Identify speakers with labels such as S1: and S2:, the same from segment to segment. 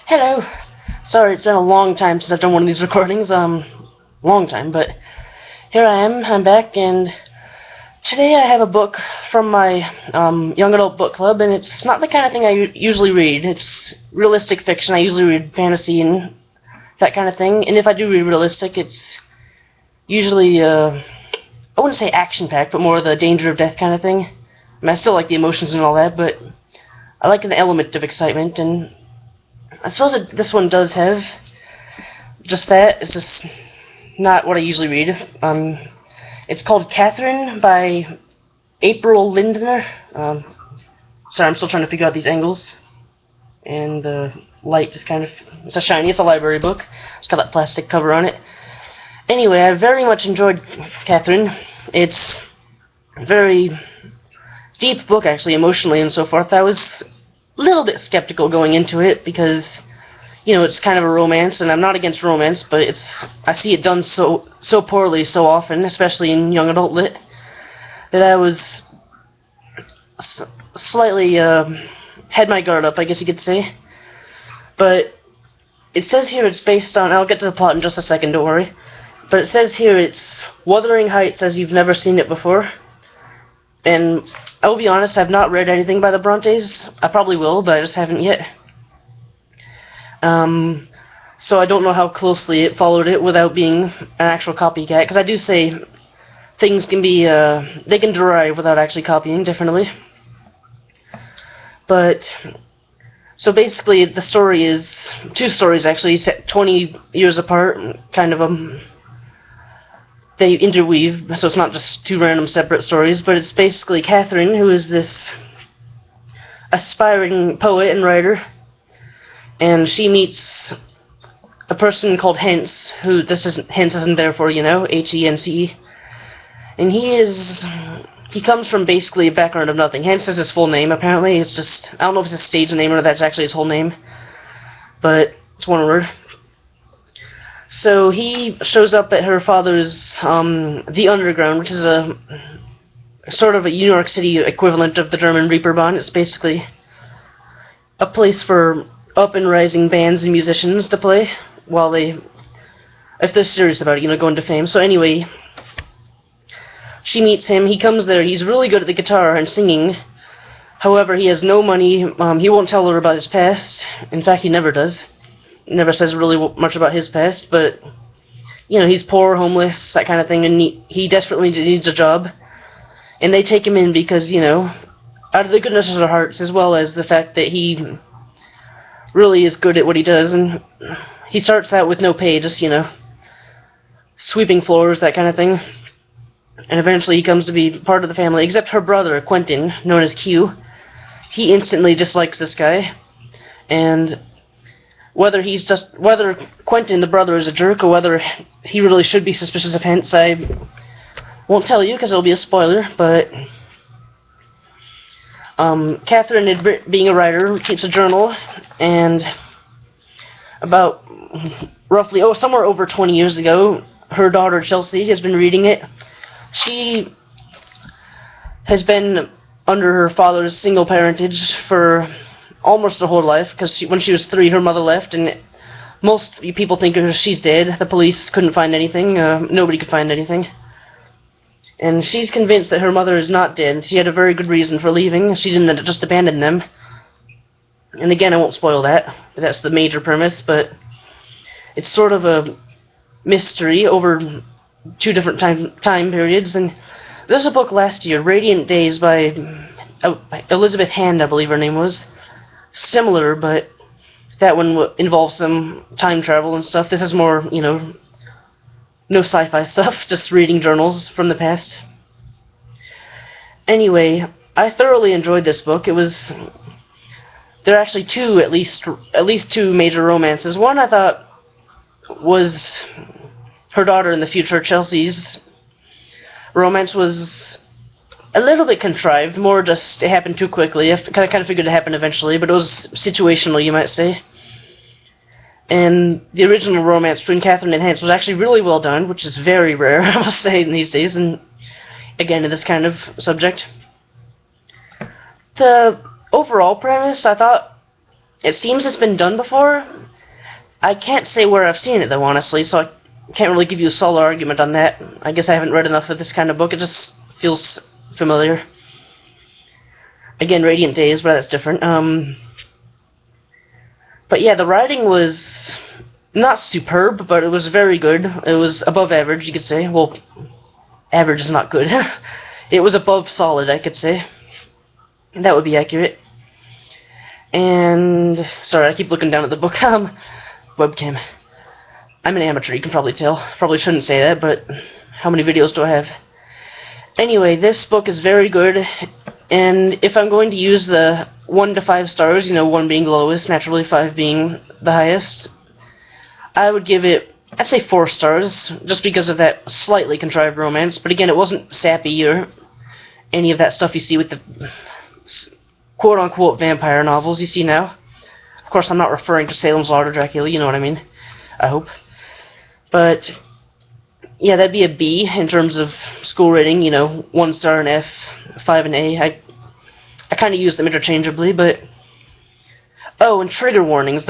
S1: Hello. Sorry, it's been a long time since I've done one of these recordings. Long time, but here I am. I'm back, and today I have a book from my young adult book club, and it's not the kind of thing I usually read. It's realistic fiction. I usually read fantasy and that kind of thing. And if I do read realistic, it's usually I wouldn't say action-packed, but more the danger of death kind of thing. I mean, I still like the emotions and all that, but I like an element of excitement, and I suppose this one does have just that. It's just not what I usually read. It's called Catherine by April Lindner. Sorry, I'm still trying to figure out these angles. And the light just kind of... It's a shiny, it's a library book. It's got that plastic cover on it. Anyway, I very much enjoyed Catherine. It's a very deep book, actually, emotionally and so forth. I was a little bit skeptical going into it because, you know, it's kind of a romance, and I'm not against romance, but I see it done so poorly so often, especially in young adult lit, that I was slightly had my guard up, I guess you could say. But it says here it's based on... I'll get to the plot in just a second, don't worry. But it says here it's Wuthering Heights as you've never seen it before. And I will be honest, I've not read anything by the Brontes. I probably will, but I just haven't yet. So I don't know how closely it followed it without being an actual copycat, because I do say things can be, they can derive without actually copying, definitely. But, so basically the story is, two stories actually, set 20 years apart, kind of they interweave, so it's not just two random separate stories, but it's basically Catherine, who is this aspiring poet and writer, and she meets a person called Hence, who Hence isn't there for, you know, Hence, and he comes from basically a background of nothing. Hence is his full name, apparently. It's just, I don't know if it's a stage name or that's actually his whole name, but it's one word. So he shows up at her father's, The Underground, which is a sort of a New York City equivalent of the German Reeperbahn. It's basically a place for up and rising bands and musicians to play while if they're serious about it, you know, going to fame. So anyway, she meets him. He comes there. He's really good at the guitar and singing. However, he has no money. He won't tell her about his past. In fact, he never does. Never says really much about his past, but, you know, he's poor, homeless, that kind of thing, and he desperately needs a job. And they take him in because, you know, out of the goodness of their hearts, as well as the fact that he really is good at what he does, and he starts out with no pay, just, you know, sweeping floors, that kind of thing. And eventually he comes to be part of the family, except her brother, Quentin, known as Q. He instantly dislikes this guy, and whether Quentin, the brother, is a jerk, or whether he really should be suspicious of Hence, I won't tell you, because it'll be a spoiler, but Catherine, being a writer, keeps a journal, and about roughly, somewhere over 20 years ago, her daughter, Chelsea, has been reading it. She has been under her father's single parentage for almost her whole life, because when she was 3, her mother left, and most people think she's dead. The police couldn't find anything. Nobody could find anything. And she's convinced that her mother is not dead. She had a very good reason for leaving. She didn't just abandon them. And again, I won't spoil that. That's the major premise, but it's sort of a mystery over 2 different time periods. And there's a book last year, Radiant Days, by Elizabeth Hand, I believe her name was. Similar, but that one involves some time travel and stuff. This is more, you know, no sci-fi stuff, just reading journals from the past. Anyway, I thoroughly enjoyed this book. There are actually at least two major romances. One I thought was her daughter in the future, Chelsea's romance, was a little bit contrived, more just it happened too quickly. I kind of figured it happened eventually, but it was situational, you might say. And the original romance between Catherine and Hence was actually really well done, which is very rare, I must say, in these days, and again, in this kind of subject. The overall premise, I thought, It seems it's been done before. I can't say where I've seen it, though, honestly, so I can't really give you a solid argument on that. I guess I haven't read enough of this kind of book. It just feels familiar. Again, Radiant Days, but that's different. But yeah, the writing was not superb, but it was very good. It was above average, you could say. Well, average is not good. It was above solid, I could say. That would be accurate. And sorry, I keep looking down at the book. Webcam. I'm an amateur, you can probably tell. Probably shouldn't say that, but how many videos do I have? Anyway, this book is very good, and if I'm going to use the 1 to 5 stars, 1 being the lowest, naturally 5 being the highest, I would give it, I'd say 4 stars, just because of that slightly contrived romance. But again, it wasn't sappy or any of that stuff you see with the quote-unquote vampire novels you see now. Of course, I'm not referring to Salem's Lot or Dracula, you know what I mean. I hope. But yeah, that'd be a B in terms of school rating, 1 star an F, 5 an A. I kind of use them interchangeably, but... Oh, and trigger warnings.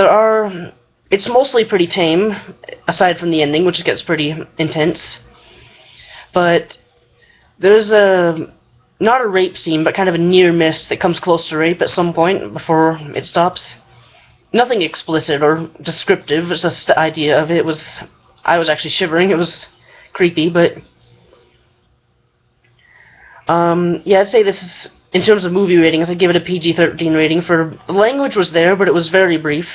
S1: It's mostly pretty tame, aside from the ending, which gets pretty intense. But there's not a rape scene, but kind of a near miss that comes close to rape at some point before it stops. Nothing explicit or descriptive, it's just the idea of it I was actually shivering, it was creepy, but yeah, I'd say this is, in terms of movie ratings, I'd give it a PG-13 rating. For the language was there, but it was very brief,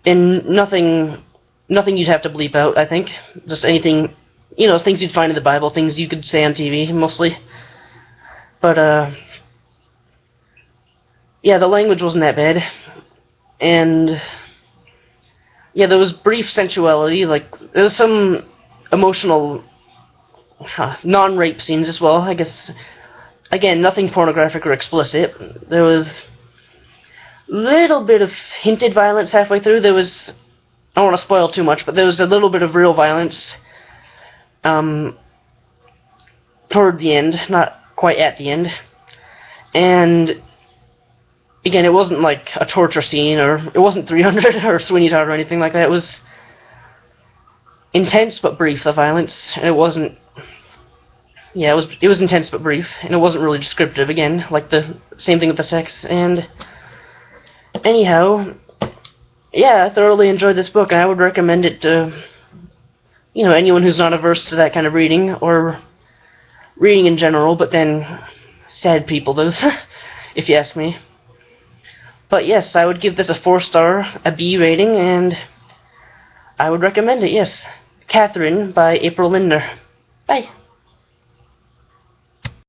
S1: and nothing you'd have to bleep out, I think. Just anything, things you'd find in the Bible, things you could say on TV, mostly. But yeah, the language wasn't that bad, and yeah, there was brief sensuality, like, there was some emotional non-rape scenes as well, I guess. Again, nothing pornographic or explicit. There was a little bit of hinted violence halfway through. I don't want to spoil too much, but there was a little bit of real violence toward the end, not quite at the end. And again, it wasn't like a torture scene, or it wasn't 300 or Sweeney Todd or anything like that. It was intense but brief, the violence, and it wasn't... Yeah, it was intense but brief, and it wasn't really descriptive, again, like the same thing with the sex. And anyhow, yeah, I thoroughly enjoyed this book, and I would recommend it to, anyone who's not averse to that kind of reading, or reading in general, but then sad people, those, if you ask me. But yes, I would give this a 4-star, a B rating, and I would recommend it, yes. Catherine by April Lindner. Bye.